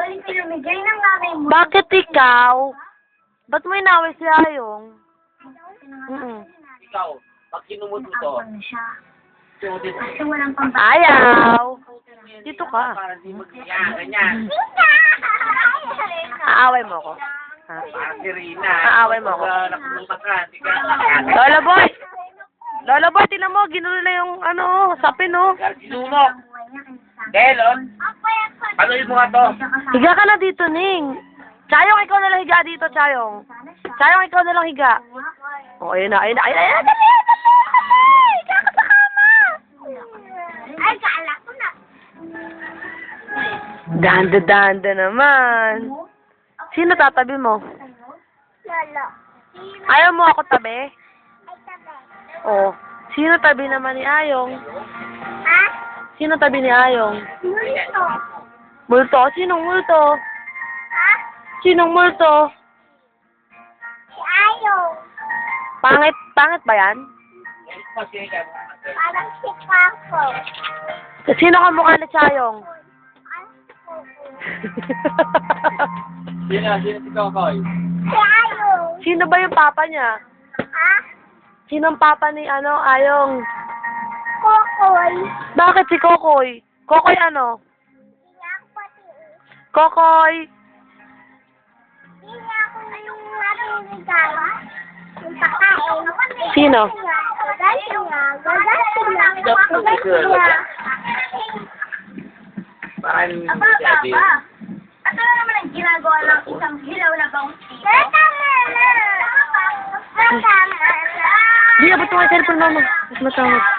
galing pinamigay ng nanay mo. Bakit ikaw? Ba't mo inaway si Ayong? Ikaw, pag kinumot mo to, Tapon na siya. sumudin mo. Kasi walang pambata. Ayaw! Dito ka. Para di mag-ganyan, ganyan. Aaway mo ako. Ha? Para si Rina. Aaway mo ako. Pag nakulutan ka, di ka Lola Boy! Lola Boy, tinan mo, ginulo na yung ano, sapin, oh. Sinunok. Delon, paluin mo nga to. Higa ka na dito, Ning. Chayong, ikaw na lang higa dito, Chayong. Chayong, ikaw na lang higa. Oh, ayun na, ayun na, ayun na, ayun na, dali, dali! Higa ka sa kama! Ay, kaala ko na. Danda-danda naman. Sino tatabi mo? Lolo. Ayaw mo ako tabi? Ay, tabi. Oh. Sino tabi naman ni Ayong? Ha? Sino tabi ni Ayong? Multo. Multo? Sinong multo? Ha? Sinong multo? Si Ayaw. Pangit ba yan? Parang si Papo. Sino ka mukha ni Chayong? Sino si Kokoy? Si Ayaw. Sino ba yung papa niya? Ha? Sinong papa ni Ayong? Kokoy. Bakit si Kokoy? Kokoy ano? Hindi niya ako pati. Kokoy! Hindi niya ako yung regalo. Yung pakain. Sino? Gagasin niya. Gagasin niya. Gagasin Gagasin niya. Parang sabi. Ano na naman ang ginagawa ng isang hilaw na bouncy? Tama na! Tama na! Di, abot mo ang cellphone, mama. Mas matawag.